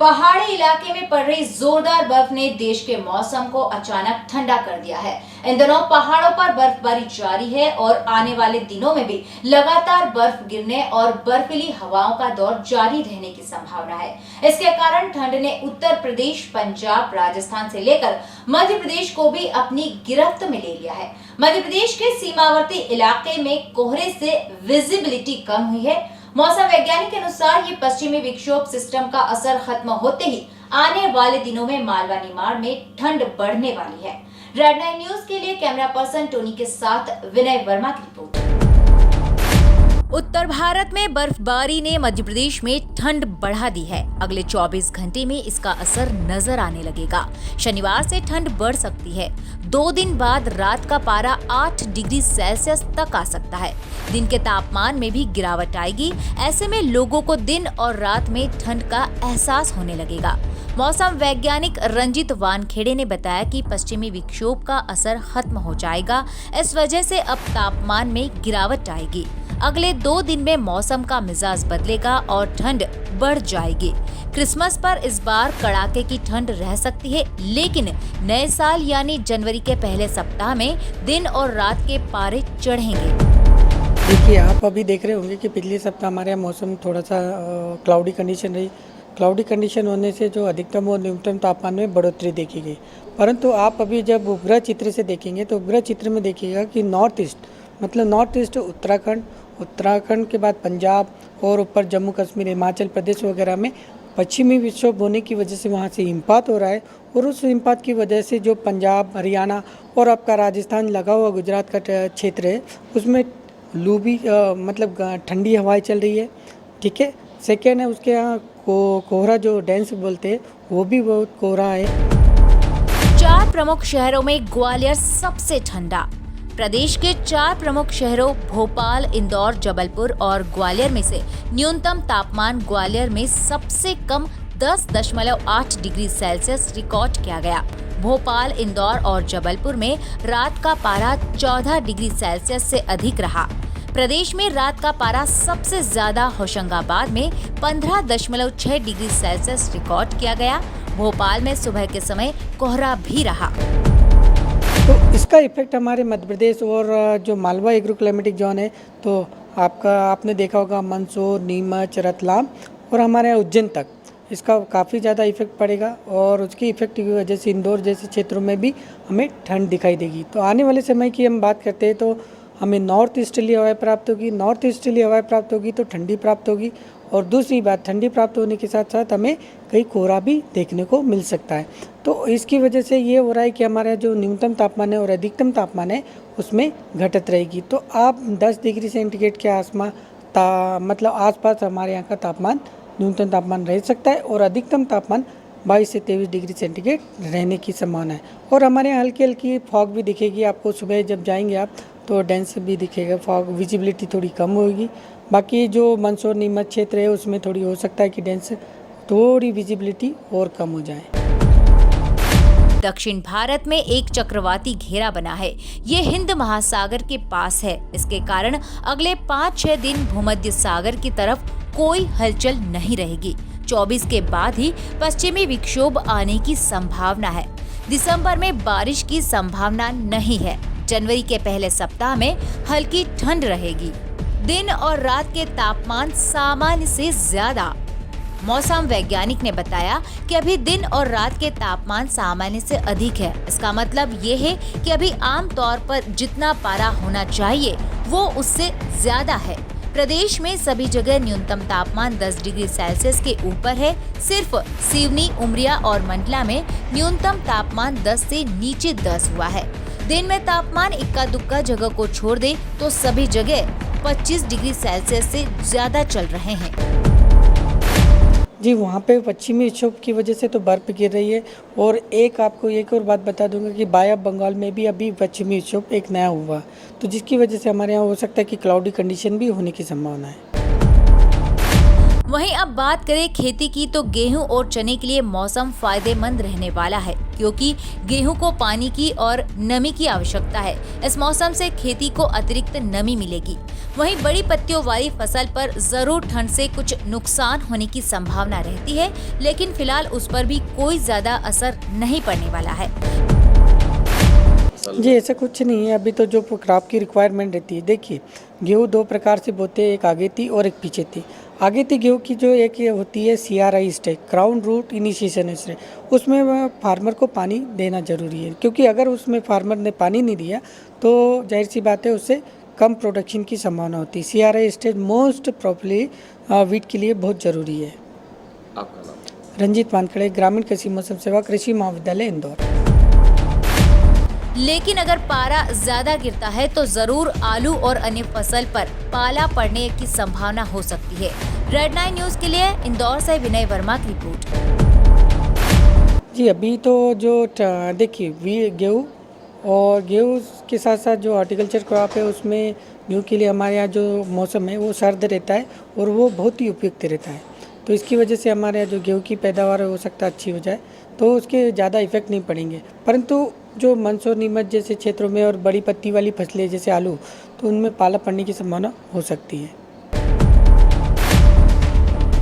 पहाड़ी इलाके में पड़ रही जोरदार बर्फ ने देश के मौसम को अचानक ठंडा कर दिया है। इन दिनों पहाड़ों पर बर्फबारी जारी है और आने वाले दिनों में भी लगातार बर्फ गिरने और बर्फीली हवाओं का दौर जारी रहने की संभावना है। इसके कारण ठंड ने उत्तर प्रदेश, पंजाब, राजस्थान से लेकर मध्य प्रदेश को भी अपनी गिरफ्त में ले लिया है। मध्य प्रदेश के सीमावर्ती इलाके में कोहरे से विजिबिलिटी कम हुई है। मौसम वैज्ञानिक के अनुसार ये पश्चिमी विक्षोभ सिस्टम का असर खत्म होते ही आने वाले दिनों में मालवा निमाड़ में ठंड बढ़ने वाली है। रेड 9 न्यूज के लिए कैमरा पर्सन टोनी के साथ विनय वर्मा की रिपोर्ट। उत्तर भारत में बर्फबारी ने मध्य प्रदेश में ठंड बढ़ा दी है। अगले 24 घंटे में इसका असर नजर आने लगेगा। शनिवार से ठंड बढ़ सकती है। 2 दिन बाद रात का पारा 8 डिग्री सेल्सियस तक आ सकता है। दिन के तापमान में भी गिरावट आएगी। ऐसे में लोगों को दिन और रात में ठंड का एहसास होने लगेगा। मौसम वैज्ञानिक रंजित वानखेड़े ने बताया कि पश्चिमी विक्षोभ का असर खत्म हो जाएगा। इस वजह से अब तापमान में गिरावट आएगी। अगले 2 दिन में मौसम का मिजाज बदलेगा और ठंड बढ़ जाएगी। क्रिसमस पर इस बार कड़ाके की ठंड रह सकती है, लेकिन नए साल यानी जनवरी के पहले सप्ताह में दिन और रात के पारे चढ़ेंगे। देखिए, आप अभी देख रहे होंगे कि पिछले सप्ताह हमारे यहाँ मौसम थोड़ा सा क्लाउडी कंडीशन रही। क्लाउडी कंडीशन होने से जो अधिकतम और न्यूनतम तापमान में बढ़ोतरी देखी गई। परंतु आप अभी जब उपग्रह चित्र से देखेंगे तो उपग्रह चित्र में देखिएगा कि नॉर्थ ईस्ट उत्तराखंड के बाद पंजाब और ऊपर जम्मू कश्मीर, हिमाचल प्रदेश वगैरह में पश्चिमी विक्षोभ होने की वजह से वहाँ से हिमपात हो रहा है। और उस हिमपात की वजह से जो पंजाब, हरियाणा और आपका राजस्थान लगा हुआ गुजरात का क्षेत्र है, उसमें लू भी मतलब ठंडी हवाएं चल रही है। ठीक है। सेकेंड है, उसके यहाँ कोहरा जो डेंस बोलते हैं वो भी बहुत कोहरा है। 4 प्रमुख शहरों में ग्वालियर सबसे ठंडा। प्रदेश के 4 प्रमुख शहरों भोपाल, इंदौर, जबलपुर और ग्वालियर में से न्यूनतम तापमान ग्वालियर में सबसे कम 10.8 डिग्री सेल्सियस रिकॉर्ड किया गया। भोपाल, इंदौर और जबलपुर में रात का पारा 14 डिग्री सेल्सियस से अधिक रहा। प्रदेश में रात का पारा सबसे ज्यादा होशंगाबाद में 15.6 डिग्री सेल्सियस रिकॉर्ड किया गया। भोपाल में सुबह के समय कोहरा भी रहा। तो इसका इफेक्ट हमारे मध्य प्रदेश और जो मालवा एग्रो क्लाइमेटिक जोन है, तो आपने देखा होगा मंदसौर, नीमच, रतलाम और हमारे यहाँ उज्जैन तक इसका काफ़ी ज़्यादा इफेक्ट पड़ेगा। और उसकी इफेक्ट की वजह से इंदौर जैसे क्षेत्रों में भी हमें ठंड दिखाई देगी। तो आने वाले समय की हम बात करते हैं तो हमें नॉर्थ ईस्टर्ली हवाएं प्राप्त होगी। नॉर्थ ईस्टर्ली हवाएं प्राप्त होगी तो ठंडी प्राप्त होगी। और दूसरी बात, ठंडी प्राप्त होने के साथ साथ हमें कई कोहरा भी देखने को मिल सकता है। तो इसकी वजह से ये हो रहा है कि हमारा जो न्यूनतम तापमान है और अधिकतम तापमान है उसमें घटत रहेगी। तो आप 10 डिग्री सेंटीग्रेड के मतलब आसपास हमारे यहाँ का तापमान, न्यूनतम तापमान रह सकता है और अधिकतम तापमान 22 से 23 डिग्री सेंटीग्रेड रहने की संभावना है। और हमारे यहाँ हल्की हल्की फॉग भी दिखेगी आपको। सुबह जब जाएंगे आप तो डेंस भी दिखेगा, फॉग, विजिबिलिटी थोड़ी कम होगी। बाकी जो मंदसौर, नीमच क्षेत्र है उसमें थोड़ी हो सकता है कि डेंस थोड़ी विजिबिलिटी और कम हो जाए। दक्षिण भारत में एक चक्रवाती घेरा बना है। ये हिंद महासागर के पास है। इसके कारण अगले 5-6 दिन भूमध्य सागर की तरफ कोई हलचल नहीं रहेगी। 24 के बाद ही पश्चिमी विक्षोभ आने की संभावना है। दिसंबर में बारिश की संभावना नहीं है। जनवरी के पहले सप्ताह में हल्की ठंड रहेगी। दिन और रात के तापमान सामान्य से ज्यादा। मौसम वैज्ञानिक ने बताया कि अभी दिन और रात के तापमान सामान्य से अधिक है। इसका मतलब ये है कि अभी आम तौर पर जितना पारा होना चाहिए वो उससे ज्यादा है। प्रदेश में सभी जगह न्यूनतम तापमान 10 डिग्री सेल्सियस के ऊपर है। सिर्फ सिवनी, उमरिया और मंडला में न्यूनतम तापमान 10 से नीचे 10 हुआ है। दिन में तापमान इक्का दुक्का जगह को छोड़ दे तो सभी जगह 25 डिग्री सेल्सियस से ज्यादा चल रहे हैं। जी, वहाँ पे पश्चिमी विक्षोभ की वजह से तो बर्फ गिर रही है। और आपको एक और बात बता दूंगा कि बाय ऑफ बंगाल में भी अभी पश्चिमी विक्षोभ एक नया हुआ, तो जिसकी वजह से हमारे यहाँ हो सकता है कि क्लाउडी कंडीशन भी होने की संभावना है। वहीं अब बात करें खेती की तो गेहूं और चने के लिए मौसम फायदेमंद रहने वाला है, क्योंकि गेहूं को पानी की और नमी की आवश्यकता है। इस मौसम से खेती को अतिरिक्त नमी मिलेगी। वहीं बड़ी पत्तियों वाली फसल पर जरूर ठंड से कुछ नुकसान होने की संभावना रहती है, लेकिन फिलहाल उस पर भी कोई ज्यादा असर नहीं पड़ने वाला है। जी ऐसा कुछ नहीं है। अभी तो जो क्रॉप की रिक्वायरमेंट रहती है, देखिए गेहूँ दो प्रकार से बोते हैं, एक आगेती और एक पीछेती। आगेती गेहूँ की जो एक ये होती है CRI stage, crown root initiation stage, उसमें फार्मर को पानी देना जरूरी है, क्योंकि अगर उसमें फार्मर ने पानी नहीं दिया तो जाहिर सी बात है उससे कम प्रोडक्शन की संभावना होती है। CRI stage most properly wheat के लिए बहुत ज़रूरी है। आपका नाम? रंजीत वानखड़े, ग्रामीण कृषि मौसम सेवा, कृषि महाविद्यालय इंदौर। लेकिन अगर पारा ज्यादा गिरता है तो जरूर आलू और अन्य फसल पर पाला पड़ने की संभावना हो सकती है। रेड 9 न्यूज के लिए इंदौर से विनय वर्मा की रिपोर्ट। जी अभी तो जो देखिए गेहूँ और गेहूँ के साथ साथ जो हॉर्टिकल्चर क्रॉप है उसमें गेहूँ के लिए हमारे यहाँ जो मौसम है वो सर्द रहता है और वो बहुत ही उपयुक्त रहता है। तो इसकी वजह से हमारे यहाँ जो गेहूँ की पैदावार हो सकता है अच्छी हो जाए, तो उसके ज़्यादा इफेक्ट नहीं पड़ेंगे। परंतु जो मंदसौर नीमच जैसे क्षेत्रों में और बड़ी पत्ती वाली फसलें जैसे आलू, तो उनमें पाला पड़ने की संभावना हो सकती है।